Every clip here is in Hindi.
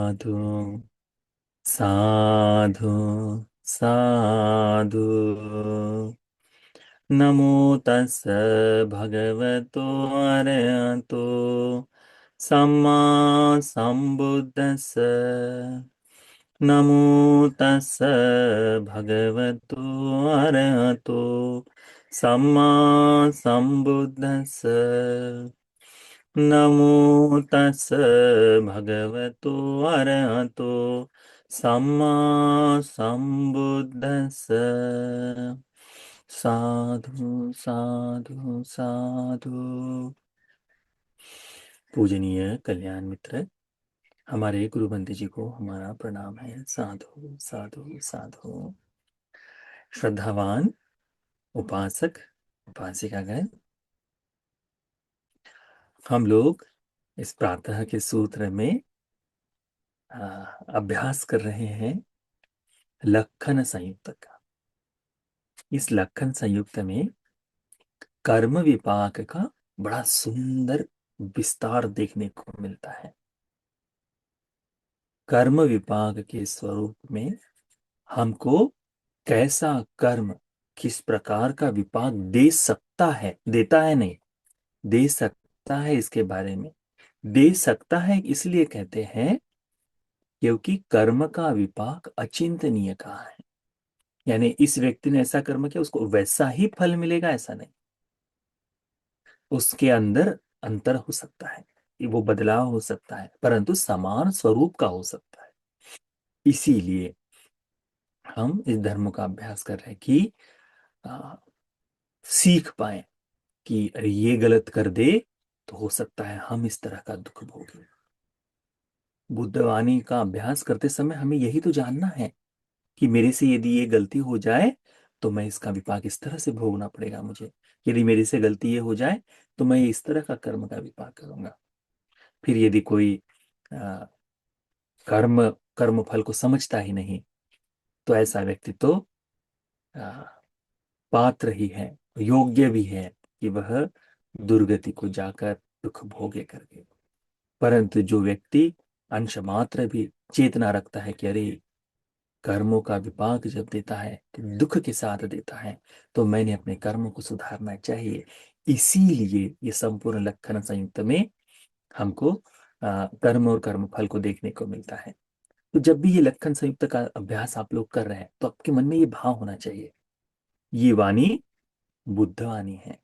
साधु साधु साधु। नमो तस् भगवतो अरहतो सम्मा सम्बुद्धस्स। नमो तस् भगवतो अरहतो सम्मा सम्बुद्धस्स। नमो तस् भगवतो अरहतो सम्मा सम्बुद्धस्स। साधु साधु साधु। पूजनीय कल्याण मित्र, हमारे गुरु बंदी जी को हमारा प्रणाम है। साधु साधु साधु। श्रद्धावान उपासक उपासिकागण, हम लोग इस प्रातः के सूत्र में अभ्यास कर रहे हैं लक्षण संयुक्त का। इस लक्षण संयुक्त में कर्म विपाक का बड़ा सुंदर विस्तार देखने को मिलता है। कर्म विपाक के स्वरूप में हमको कैसा कर्म किस प्रकार का विपाक दे सकता है, देता है नहीं, दे सकता है, इसके बारे में। दे सकता है इसलिए कहते हैं क्योंकि कर्म का विपाक अचिंतनीय कहा है। यानी इस व्यक्ति ने ऐसा कर्म किया, उसको वैसा ही फल मिलेगा ऐसा नहीं। उसके अंदर अंतर हो सकता है, वो बदलाव हो सकता है, परंतु समान स्वरूप का हो सकता है। इसीलिए हम इस धर्म का अभ्यास कर रहे हैं कि आ, सीख पाए कि अरे ये गलत कर दे तो हो सकता है हम इस तरह का दुख भोगे। बुद्धवाणी का अभ्यास करते समय हमें यही तो जानना है कि मेरे से यदि ये गलती हो जाए तो मैं इसका विपाक इस तरह से भोगना पड़ेगा मुझे। यदि मेरे से गलती ये हो जाए तो मैं इस तरह का कर्म का विपाक करूंगा। फिर यदि कोई आ, कर्म कर्म फल को समझता ही नहीं तो ऐसा व्यक्ति तो आ, पात्र ही है, योग्य भी है कि वह दुर्गति को जाकर दुख भोगे करके। परंतु जो व्यक्ति अंश मात्र भी चेतना रखता है कि अरे कर्मों का विपाक जब देता है तो दुख के साथ देता है, तो मैंने अपने कर्मों को सुधारना चाहिए। इसीलिए ये संपूर्ण लक्षण संयुक्त में हमको कर्म और कर्म फल को देखने को मिलता है। तो जब भी ये लक्षण संयुक्त का अभ्यास आप लोग कर रहे हैं तो आपके मन में ये भाव होना चाहिए, ये वाणी बुद्ध वाणी है।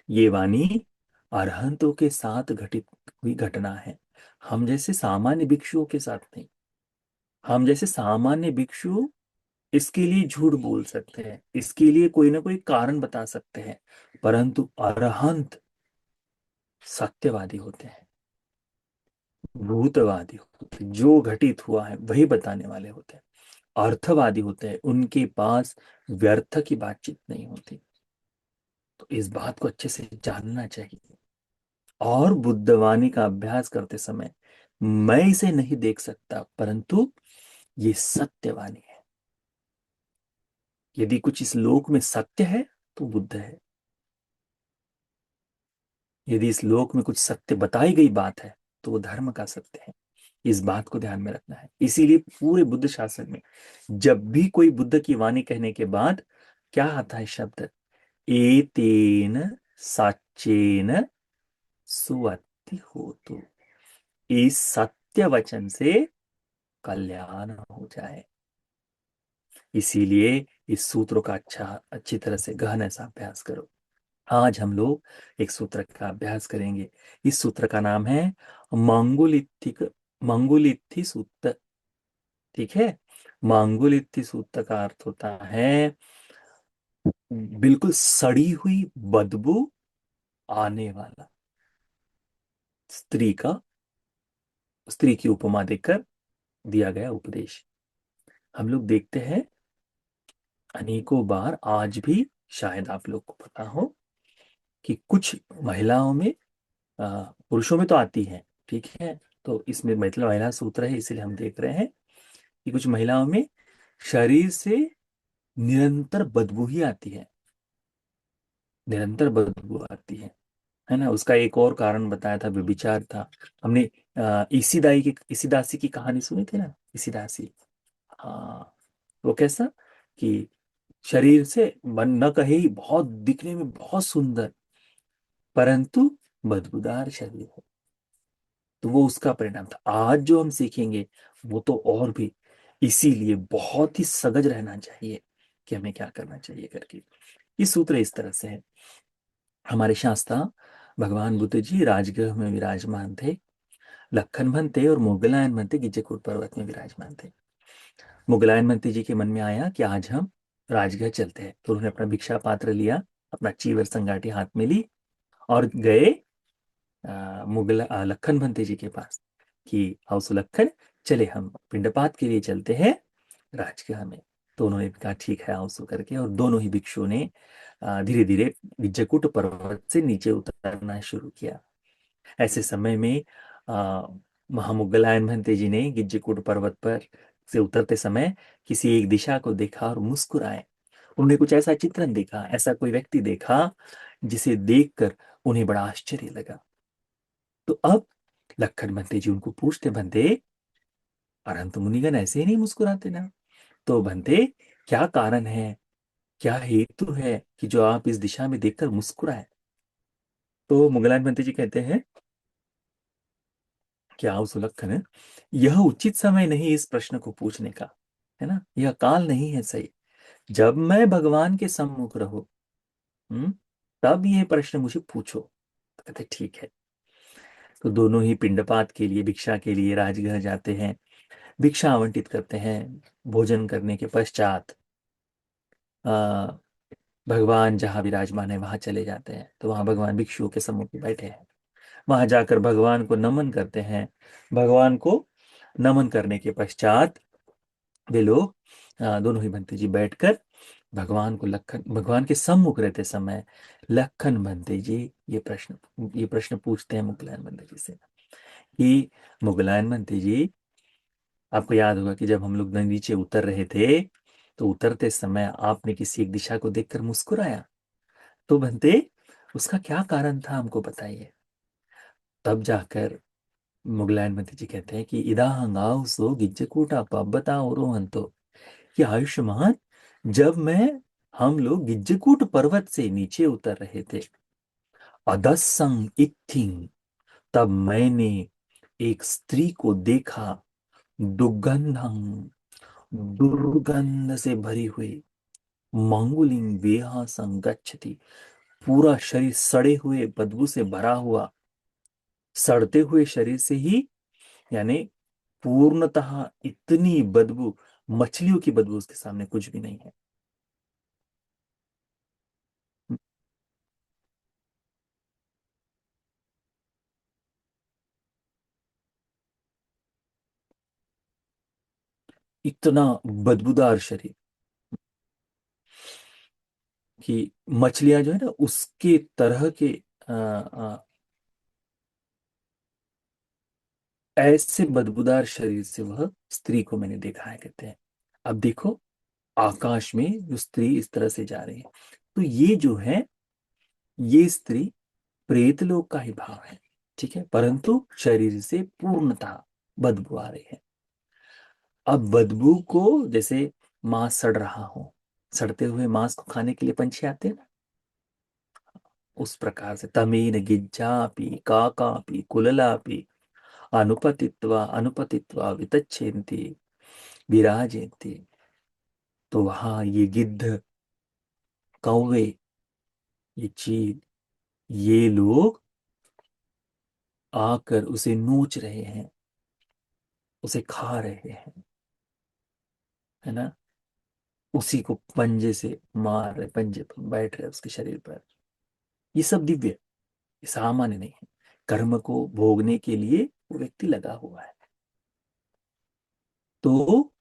ये वाणी अरहंतों के साथ घटित हुई घटना है। हम जैसे सामान्य भिक्षुओं के साथ नहीं। हम जैसे सामान्य भिक्षु इसके लिए झूठ बोल सकते हैं, इसके लिए कोई ना कोई कारण बता सकते हैं, परंतु अरहंत सत्यवादी होते हैं, भूतवादी होते हैं, जो घटित हुआ है वही बताने वाले होते हैं, अर्थवादी होते हैं, उनके पास व्यर्थ की बातचीत नहीं होती। तो इस बात को अच्छे से जानना चाहिए। और बुद्धवाणी का अभ्यास करते समय मैं इसे नहीं देख सकता, परंतु ये सत्यवाणी है। यदि कुछ इस लोक में सत्य है तो बुद्ध है। यदि इस लोक में कुछ सत्य बताई गई बात है तो वो धर्म का सत्य है। इस बात को ध्यान में रखना है। इसीलिए पूरे बुद्ध शासन में जब भी कोई बुद्ध की वाणी कहने के बाद क्या आता है शब्द, एतेन सच्चेन सुवत्ति होतु। इस सत्य वचन से कल्याण हो जाए। इसीलिए इस सूत्रों का अच्छी तरह से गहन ऐसा अभ्यास करो। आज हम लोग एक सूत्र का अभ्यास करेंगे। इस सूत्र का नाम है मांगुलिथिक मांगुलिथि सूत्र। ठीक है। मांगुलिथि सूत्र का अर्थ होता है बिल्कुल सड़ी हुई बदबू आने वाला। स्त्री का स्त्री की उपमा देकर दिया गया उपदेश। हम लोग देखते हैं अनेकों बार, आज भी शायद आप लोग को पता हो कि कुछ महिलाओं में, पुरुषों में तो आती है, ठीक है। तो इसमें मतलब महिला सूत्र है इसलिए हम देख रहे हैं कि कुछ महिलाओं में शरीर से निरंतर बदबू ही आती है, निरंतर बदबू आती है है ना। उसका एक और कारण बताया था, व्यभिचार था। हमने इसीदासी की कहानी सुनी थी ना, इसीदासी। हाँ। वो कैसा कि शरीर से मन न कहे ही बहुत दिखने में बहुत सुंदर, परंतु बदबूदार शरीर है। तो वो उसका परिणाम था। आज जो हम सीखेंगे वो तो और भी, इसीलिए बहुत ही सजग रहना चाहिए कि हमें क्या करना चाहिए करके। ये सूत्र इस तरह से है। हमारे शास्त्रा, भगवान बुद्ध जी राजगृह में विराजमान थे। लक्खन भंते और मोगलायन भंते गिज्जेकूट पर्वत में विराजमान थे। मोगलायन भंते जी के मन में आया कि आज हम राजगृह चलते हैं, तो उन्होंने अपना भिक्षा पात्र लिया, अपना चीवर संगाटी हाथ में ली और गए लखन भंते जी के पास कि आओ सुलखन, चले हम पिंडपात के लिए चलते हैं राजगृह में। तो उन्होंने भी कहा ठीक है आओ सो करके, और दोनों ही भिक्षुओं ने धीरे धीरे गिज्जकूट पर्वत से नीचे उतरना शुरू किया। ऐसे समय में आ, महामुगलायन भंते जी ने गिज्जकूट पर्वत पर से उतरते समय किसी एक दिशा को देखा और मुस्कुराए। उन्होंने कुछ ऐसा चित्रण देखा, ऐसा कोई व्यक्ति देखा जिसे देखकर उन्हें बड़ा आश्चर्य लगा। तो अब लक्खन भंते जी उनको पूछते, भंते अनंत मुनिगण ऐसे ही नहीं मुस्कुराते ना, तो भंते क्या कारण है, क्या हेतु है कि जो आप इस दिशा में देखकर मुस्कुराए। तो मुगलान भंते जी कहते हैं, क्या आओ सुलक्षण, यह उचित समय नहीं इस प्रश्न को पूछने का, है ना, यह काल नहीं है सही। जब मैं भगवान के सम्मुख रहूं, हम्म, तब ये प्रश्न मुझे पूछो। तो कहते ठीक है। तो दोनों ही पिंडपात के लिए, भिक्षा के लिए राजगृह जाते हैं, भिक्षा आवंटित करते हैं। भोजन करने के पश्चात आ, भगवान जहाँ विराजमान है वहां चले जाते हैं। तो वहां भगवान भिक्षुओं के सम्मुख में बैठे हैं। वहां जाकर भगवान को नमन करते हैं। भगवान को नमन करने के पश्चात वे लोग दोनों ही भंते जी बैठकर भगवान के सम्मुख रहते समय लखन भंते जी ये प्रश्न पूछते हैं मुगलायन भंते जी से कि मुगलायन भंते जी, आपको याद होगा कि जब हम लोग नीचे उतर रहे थे तो उतरते समय आपने किसी एक दिशा को देखकर मुस्कुराया, तो भंते उसका क्या कारण था, हमको बताइए। तब जाकर मुगलायन मती जी कहते हैं कि इदा हंगाओ सो गिज्जकूटा पब्बता औरोहंतो, कि आयुष्मान, जब मैं हम लोग गिज्जकूट पर्वत से नीचे उतर रहे थे, अदस्संग इत्थिंग, तब मैंने एक स्त्री को देखा, दुर्गंधं, दुर्गंध से भरी हुई, मांगुलिंग वेहा संगच्छति, पूरा शरीर सड़े हुए बदबू से भरा हुआ। सड़ते हुए शरीर से ही, यानी पूर्णतः इतनी बदबू, मछलियों की बदबू उसके सामने कुछ भी नहीं है। इतना बदबूदार शरीर कि मछलियां जो है ना उसके तरह के ऐसे बदबूदार शरीर से वह स्त्री को मैंने देखा है, कहते हैं। अब देखो, आकाश में जो स्त्री इस तरह से जा रही है, तो ये जो है, ये स्त्री प्रेतलोक का ही भाव है, ठीक है, परंतु शरीर से पूर्णतः बदबू आ रही है। अब बदबू को, जैसे मांस सड़ रहा हो, सड़ते हुए मांस को खाने के लिए पंछी आते हैं ना, उस प्रकार से तमीन गिज्जापि काकापि कुललापि अनुपतित्वा वितच्छेन्ति विराजेन्ति। तो वहां ये गिद्ध, कौवे, ये चील, ये लोग आकर उसे नोच रहे हैं, उसे खा रहे हैं, है ना, उसी को पंजे से मार रहे, पंजे पर बैठ रहे उसके शरीर पर। ये सब दिव्य, ये सामान्य नहीं है। कर्म को भोगने के लिए वो व्यक्ति लगा हुआ है। तो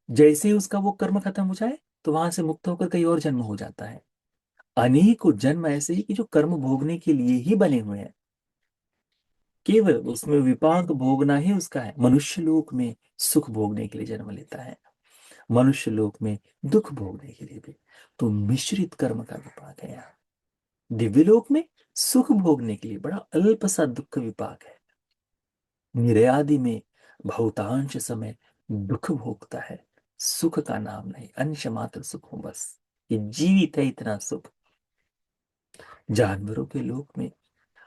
जैसे ही उसका वो कर्म खत्म हो जाए, तो वहां से मुक्त होकर कहीं और जन्म हो जाता है। अनेकों जन्म ऐसे ही कि जो कर्म भोगने के लिए ही बने हुए हैं, केवल उसमें विपाक भोगना ही उसका है। मनुष्य लोक में सुख भोगने के लिए जन्म लेता है, मनुष्य लोक में दुख भोगने के लिए भी। तो मिश्रित कर्म का विपाक है यहाँ। दिव्यलोक में सुख भोगने के लिए बड़ा अल्प सा दुख विपाक है। निर्यादि में बहुतांश समय दुख भोगता है, सुख का नाम नहीं, अंश मात्र सुख हो बस। ये जीवित है इतना सुख। जानवरों के लोक में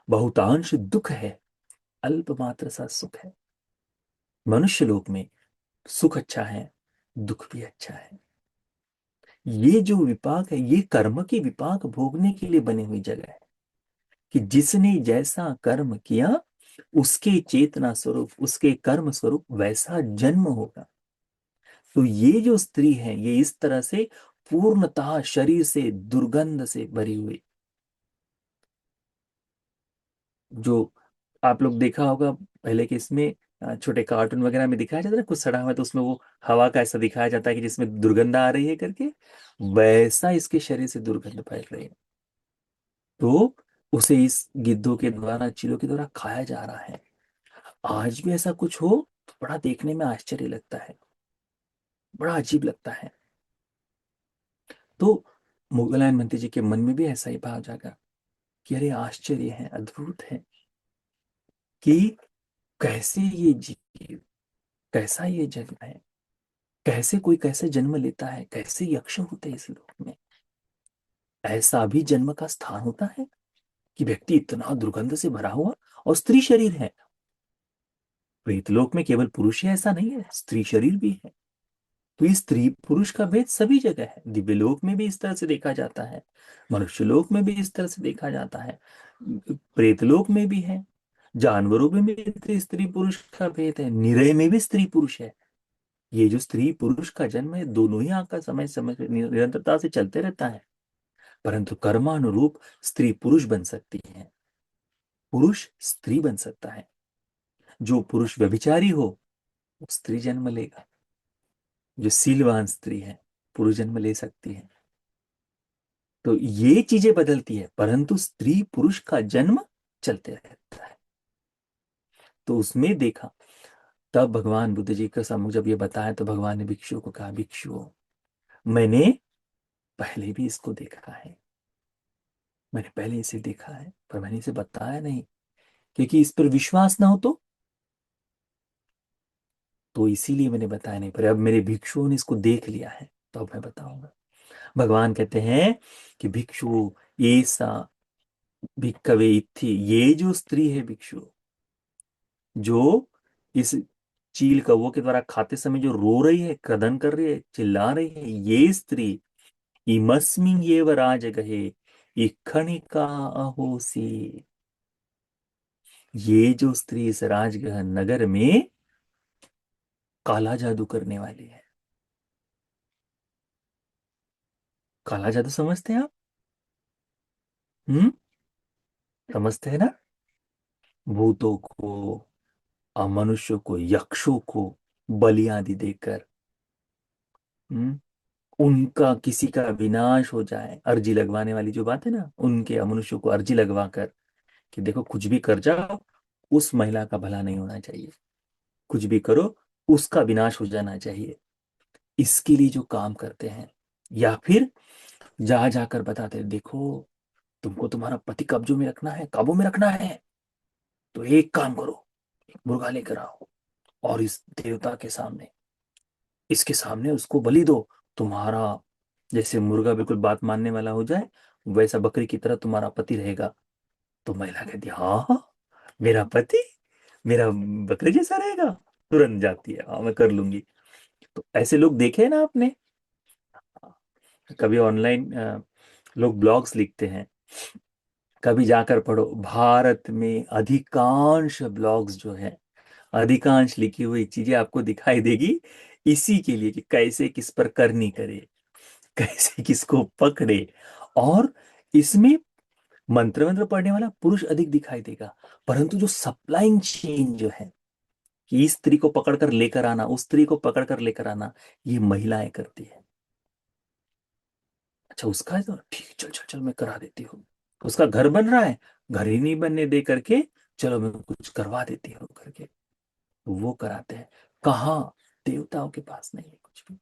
बहुतांश दुख है, अल्प मात्र सा सुख है। मनुष्य लोक में सुख अच्छा है, दुख भी अच्छा है। ये जो विपाक है, ये कर्म की विपाक भोगने के लिए बनी हुई जगह है, कि जिसने जैसा कर्म किया उसके चेतना स्वरूप, उसके कर्म स्वरूप वैसा जन्म होगा। तो ये जो स्त्री है, ये इस तरह से पूर्णतः शरीर से दुर्गंध से भरी हुई, जो आप लोग देखा होगा पहले के इसमें छोटे कार्टून वगैरह में दिखाया जाता है ना, कुछ सड़ा हुआ है तो उसमें वो हवा का ऐसा दिखाया जाता है कि जिसमें दुर्गंध आ रही है करके, वैसा इसके शरीर से दुर्गंध फैल रही है। तो उसे इस गिद्धों के द्वारा, चीलों के द्वारा खाया जा रहा है। आज भी ऐसा कुछ हो तो बड़ा देखने में आश्चर्य लगता है, बड़ा अजीब लगता है। तो मुगलायन मंत्री जी के मन में भी ऐसा ही भाव जागा कि अरे आश्चर्य है, अद्भुत है कि कैसे ये जीव, कैसा ये जन्म है, कैसे कोई कैसे जन्म लेता है, कैसे यक्ष होते हैं इस लोक में। ऐसा भी जन्म का स्थान होता है कि व्यक्ति इतना दुर्गंध से भरा हुआ, और स्त्री शरीर है। प्रेतलोक में केवल पुरुष ही ऐसा नहीं है, स्त्री शरीर भी है। तो ये स्त्री पुरुष का भेद सभी जगह है। दिव्यलोक में भी इस तरह से देखा जाता है, मनुष्य लोक में भी इस तरह से देखा जाता है, प्रेतलोक में भी है, जानवरों में भी स्त्री पुरुष का भेद है, निरय में भी स्त्री पुरुष है। ये जो स्त्री पुरुष का जन्म है, दोनों ही आंख का समय समय निरंतरता से चलते रहता है। परंतु कर्मानुरूप स्त्री पुरुष बन सकती है, पुरुष स्त्री बन सकता है। जो पुरुष व्यभिचारी हो वो स्त्री जन्म लेगा, जो सीलवान स्त्री है पुरुष जन्म ले सकती है। तो ये चीजें बदलती है, परंतु स्त्री पुरुष का जन्म चलते रहता है। तो उसमें देखा, तब भगवान बुद्ध जी का सम्मुख जब ये बताया तो भगवान ने भिक्षु को कहा, भिक्षु मैंने पहले भी इसको देखा है, मैंने पहले इसे देखा है, पर मैंने इसे बताया नहीं, क्योंकि इस पर विश्वास ना हो तो इसीलिए मैंने बताया नहीं। पर अब मेरे भिक्षुओं ने इसको देख लिया है तो अब मैं बताऊंगा। भगवान कहते हैं कि भिक्षु ऐसा भिक्खवे इत्थि, ये जो स्त्री है भिक्षु, जो इस चील कौवों के द्वारा खाते समय जो रो रही है, क्रदन कर रही है, चिल्ला रही है, ये स्त्री इमस्मिन येव राजगहे इक्खणिका अहोसी, ये जो स्त्री इस राजगह नगर में काला जादू करने वाली है। काला जादू समझते हैं आप? हम्म, समझते हैं ना? भूतों को, मनुष्यों को, यक्षों को बलि आदि देकर, हम्म, उनका किसी का विनाश हो जाए, अर्जी लगवाने वाली जो बात है ना, उनके मनुष्यों को अर्जी लगवा कर कि देखो कुछ भी कर जाओ, उस महिला का भला नहीं होना चाहिए, कुछ भी करो उसका विनाश हो जाना चाहिए, इसके लिए जो काम करते हैं। या फिर जा जाकर बताते हैं, देखो तुमको तुम्हारा पति कब्जों में रखना है, काबू में रखना है, तो एक काम करो, एक मुर्गा लेकर आओ और इस देवता के सामने, इसके सामने उसको बलि दो। तुम्हारा जैसे मुर्गा बिल्कुल बात मानने वाला हो जाए, वैसा बकरी की तरह तुम्हारा पति रहेगा। तो महिला कहती है, हाँ हाँ, मेरा पति मेरा बकरे जैसा रहेगा। तुरंत जाती है, हाँ मैं कर लूंगी। तो ऐसे लोग देखे हैं ना आपने? कभी ऑनलाइन लोग ब्लॉग्स लिखते हैं, कभी जाकर पढ़ो, भारत में अधिकांश ब्लॉग्स जो है, अधिकांश लिखी हुई चीजें आपको दिखाई देगी इसी के लिए कि कैसे किस पर करनी करे, कैसे किसको पकड़े। और इसमें मंत्र मंत्र पढ़ने वाला पुरुष अधिक दिखाई देगा, परंतु जो सप्लाइंग चेन जो है, कि इस स्त्री को पकड़कर लेकर आना, उस स्त्री को पकड़कर लेकर आना, ये महिलाएं करती है। अच्छा उसका है तो ठीक है, चल चल चल मैं करा देती हूँ। उसका घर बन रहा है, घर ही नहीं बनने दे करके चलो मैं कुछ करवा देती हूँ करके, तो वो कराते हैं। कहाँ? देवताओं के पास नहीं है कुछ भी।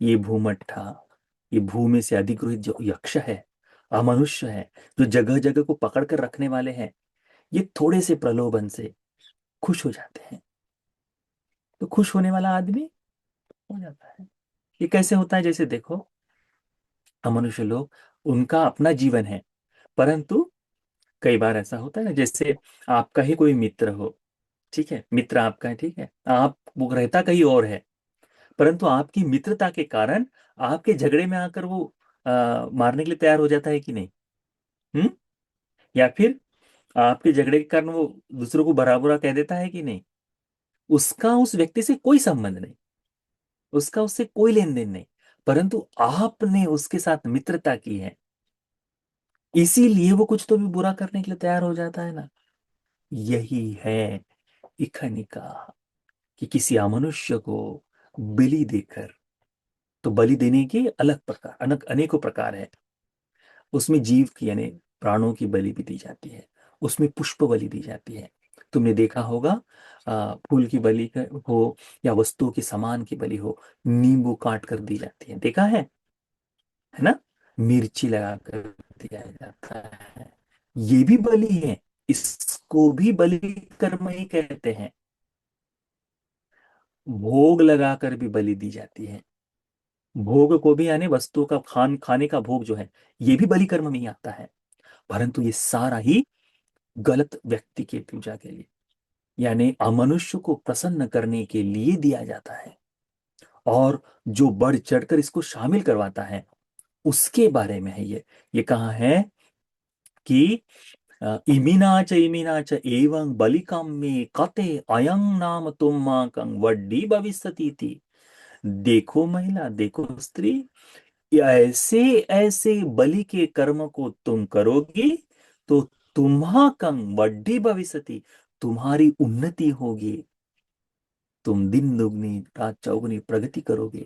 ये भूमट्ठा, ये भूमि से अधिग्रहित जो यक्ष है, अमनुष्य हैं, जो जगह जगह को पकड़ कर रखने वाले हैं, ये थोड़े से प्रलोभन से खुश हो जाते हैं। तो खुश होने वाला आदमी हो जाता है। ये कैसे होता है? जैसे देखो, अमनुष्य लोग, उनका अपना जीवन है, परंतु कई बार ऐसा होता है ना, जैसे आपका ही कोई मित्र हो, ठीक है, मित्र आपका है, ठीक है, आप, वो रहता कहीं और है, परंतु आपकी मित्रता के कारण आपके झगड़े में आकर वो मारने के लिए तैयार हो जाता है कि नहीं? हम्म। या फिर आपके झगड़े के कारण वो दूसरों को भला बुरा कह देता है कि नहीं? उसका उस व्यक्ति से कोई संबंध नहीं, उसका उससे कोई लेन देन नहीं, परंतु आपने उसके साथ मित्रता की है, इसीलिए वो कुछ तो भी बुरा करने के लिए तैयार हो जाता है ना। यही है इखनिका, कि किसी अमनुष्य को बलि देकर, तो बलि देने के अलग प्रकार, अनेकों प्रकार है। उसमें जीव की यानी प्राणों की बलि भी दी जाती है, उसमें पुष्प बलि दी जाती है। तुमने देखा होगा, फूल की बलि हो या वस्तुओं की, सामान की बलि हो, नींबू काट कर दी जाती है, देखा है ना? मिर्ची लगा कर दिया जाता है। ये भी बलि है, इसको भी बलि कर्म ही कहते हैं। भोग लगाकर भी बलि दी जाती है। भोग को भी यानी वस्तु का खाने का भोग जो है, ये भी बलि कर्म में ही आता है, परंतु ये सारा ही गलत व्यक्ति की पूजा के लिए, यानी अमनुष्य को प्रसन्न करने के लिए दिया जाता है। और जो बढ़ चढ़कर इसको शामिल करवाता है, उसके बारे में है ये कहा है कि इमिना च एवं बलिकम में कते अयं नाम तुम्माकं वड्डी भविष्यति थी। देखो महिला, देखो स्त्री, ऐसे ऐसे बलि के कर्म को तुम करोगी तो तुम्हाकं वड्डी भविष्यति, तुम्हारी उन्नति होगी, तुम दिन दुगनी रात चौगुनी प्रगति करोगे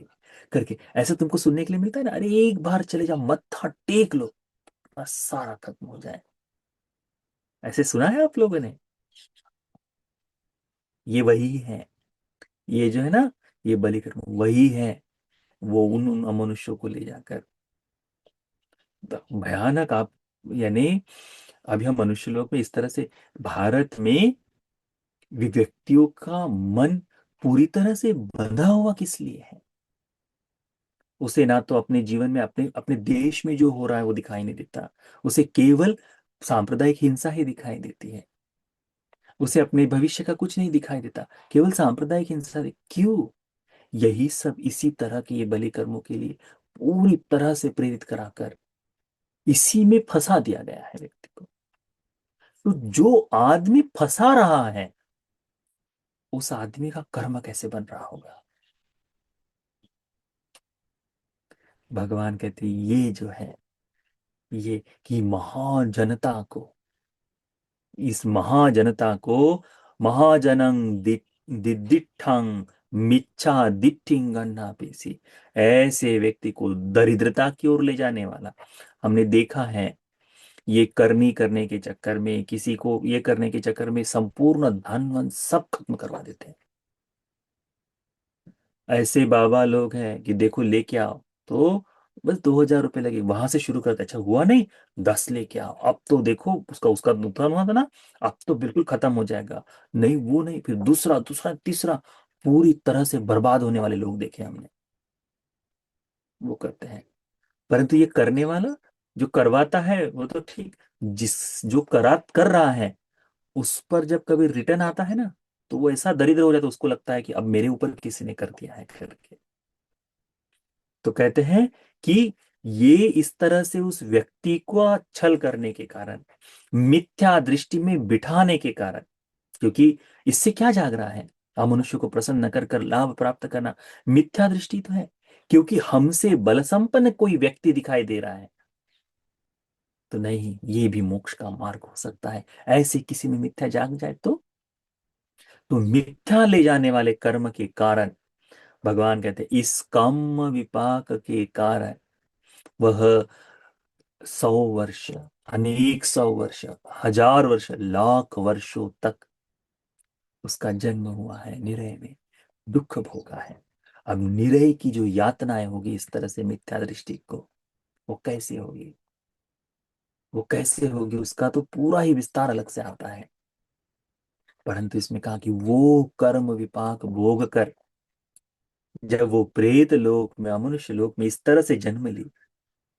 करके ऐसा तुमको सुनने के लिए मिलता है ना। अरे एक बार चले जाओ, मत्था टेक लो, बस सारा खत्म हो जाए। ऐसे सुना है आप लोगों ने? ये वही है, ये जो है ना, ये बलि कर्म वही है। वो उन अमनुष्यों को ले जाकर भयानक, आप यानी अभी हम मनुष्य लोग में इस तरह से, भारत में व्यक्तियों का मन पूरी तरह से बंधा हुआ किस लिए है? उसे ना तो अपने जीवन में, अपने अपने देश में जो हो रहा है वो दिखाई नहीं देता, उसे केवल सांप्रदायिक हिंसा ही दिखाई देती है, उसे अपने भविष्य का कुछ नहीं दिखाई देता, केवल सांप्रदायिक हिंसा क्यों? यही सब इसी तरह के ये बलि कर्मों के लिए पूरी तरह से प्रेरित कराकर इसी में फंसा दिया गया है व्यक्ति को। तो जो आदमी फंसा रहा है, उस आदमी का कर्म कैसे बन रहा होगा? भगवान कहते ये जो है, ये कि महाजनता को, इस महाजनता को, महाजनं दिद्दिठं मिच्छा दिट्ठिं गन्ना पेसी, ऐसे व्यक्ति को दरिद्रता की ओर ले जाने वाला। हमने देखा है, ये करनी करने के चक्कर में, किसी को ये करने के चक्कर में संपूर्ण धन वन सब खत्म करवा देते हैं। ऐसे बाबा लोग हैं कि देखो लेके आओ, तो बस 2,000 रुपये लगे, वहां से शुरू करते, अच्छा हुआ नहीं, 10 लेके आओ, अब तो देखो उसका उसका नुकसान हुआ था ना, अब तो बिल्कुल खत्म हो जाएगा। नहीं वो नहीं, फिर दूसरा दूसरा तीसरा, पूरी तरह से बर्बाद होने वाले लोग देखे हमने, वो करते हैं। परंतु ये करने वाला, जो करवाता है वो तो ठीक, जिस जो कर रहा है, उस पर जब कभी रिटर्न आता है ना, तो वो ऐसा दरिद्र हो जाता है, उसको लगता है कि अब मेरे ऊपर किसी ने कर दिया है करके। तो कहते हैं कि ये इस तरह से उस व्यक्ति को छल करने के कारण, मिथ्या दृष्टि में बिठाने के कारण, क्योंकि इससे क्या जाग रहा है? मनुष्य को प्रसन्न कर कर लाभ प्राप्त करना, मिथ्या दृष्टि तो है, क्योंकि हमसे बल संपन्न कोई व्यक्ति दिखाई दे रहा है, तो नहीं, ये भी मोक्ष का मार्ग हो सकता है। ऐसे किसी में मिथ्या जाग जाए तो मिथ्या ले जाने वाले कर्म के कारण, भगवान कहते हैं इस काम विपाक के कारण वह 100 वर्ष, अनेक 100 वर्ष, 1000 वर्ष, लाख वर्षों तक उसका जन्म हुआ है निरय में, दुख भोगा है। अब निरय की जो यातनाएं होगी इस तरह से मिथ्या दृष्टि को, वो कैसी होगी? वो कैसे होगी उसका तो पूरा ही विस्तार अलग से आता है। परंतु इसमें कहा कि वो कर्म विपाक भोग कर जब वो प्रेत लोक में अमनुष्य लोक में इस तरह से जन्म ली,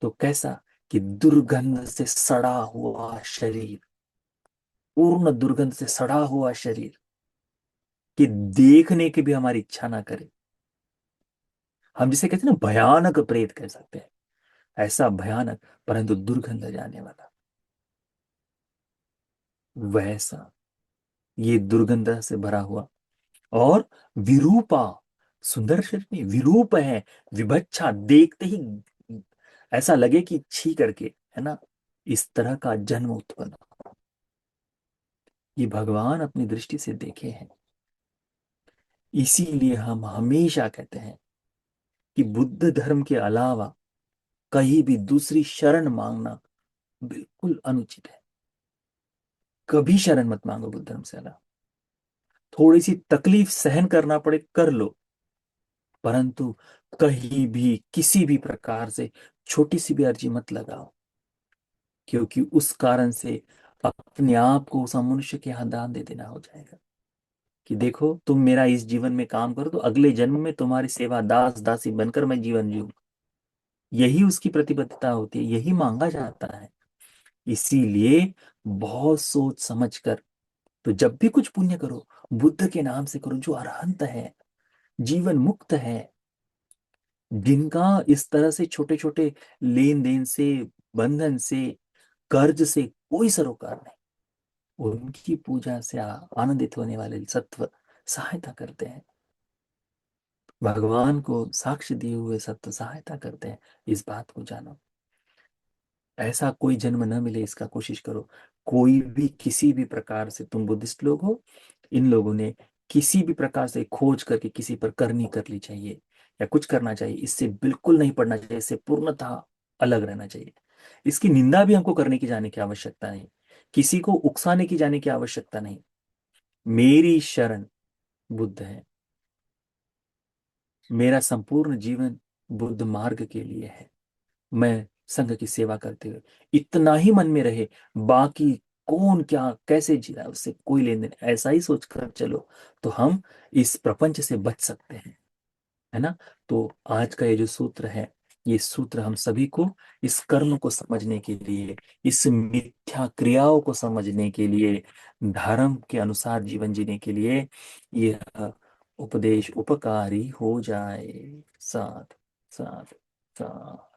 तो कैसा कि दुर्गंध से सड़ा हुआ शरीर, पूर्ण दुर्गंध से सड़ा हुआ शरीर, कि देखने की भी हमारी इच्छा ना करे। हम जिसे कहते हैं ना भयानक प्रेत कह सकते हैं, ऐसा भयानक परंतु दुर्गंध जाने वाला, वैसा ये दुर्गंध से भरा हुआ और विरूपा, सुंदर शरीर नहीं, विरूप है, विभत्सा, देखते ही ऐसा लगे कि छी करके, है ना, इस तरह का जन्म उत्पन्न। ये भगवान अपनी दृष्टि से देखे हैं। इसीलिए हम हमेशा कहते हैं कि बुद्ध धर्म के अलावा कहीं भी दूसरी शरण मांगना बिल्कुल अनुचित है। कभी शरण मत मांगो बुद्ध धर्म से अलावा। थोड़ी सी तकलीफ सहन करना पड़े कर लो, परंतु कहीं भी किसी भी प्रकार से छोटी सी भी अर्जी मत लगाओ, क्योंकि उस कारण से अपने आप को उस मनुष्य के यहाँ दान दे देना हो जाएगा कि देखो तुम मेरा इस जीवन में काम करो तो अगले जन्म में तुम्हारी सेवा दास दासी बनकर मैं जीवन जीऊँ। यही उसकी प्रतिबद्धता होती है, यही मांगा जाता है। इसीलिए बहुत सोच समझ कर, तो जब भी कुछ पुण्य करो बुद्ध के नाम से करो, जो अरहंत है, जीवन मुक्त है, जिनका इस तरह से छोटे छोटे लेन देन से, बंधन से, कर्ज से कोई सरोकार नहीं, उनकी पूजा से आनंदित होने वाले सत्व सहायता करते हैं, भगवान को साक्ष्य दिए हुए सत्व सहायता करते हैं। इस बात को जानो। ऐसा कोई जन्म न मिले इसका कोशिश करो। कोई भी किसी भी प्रकार से, तुम बुद्धिस्ट लोग हो, इन लोगों ने किसी भी प्रकार से खोज करके किसी पर करनी कर ली चाहिए या कुछ करना चाहिए, इससे बिल्कुल नहीं पढ़ना चाहिए, इससे पूर्णतः अलग रहना चाहिए। इसकी निंदा भी हमको करने की जाने की आवश्यकता नहीं, किसी को उकसाने की जाने की आवश्यकता नहीं। मेरी शरण बुद्ध है, मेरा संपूर्ण जीवन बुद्ध मार्ग के लिए है। मैं संघ की सेवा करते हुए इतना ही मन में रहे, बाकी कौन क्या कैसे जी रहा है उससे कोई लेन देन, ऐसा ही सोचकर चलो, तो हम इस प्रपंच से बच सकते हैं, है ना। तो आज का ये जो सूत्र है, ये सूत्र हम सभी को इस कर्म को समझने के लिए, इस मिथ्या क्रियाओं को समझने के लिए, धर्म के अनुसार जीवन जीने के लिए ये उपदेश उपकारी हो जाए। साथ साथ साथ।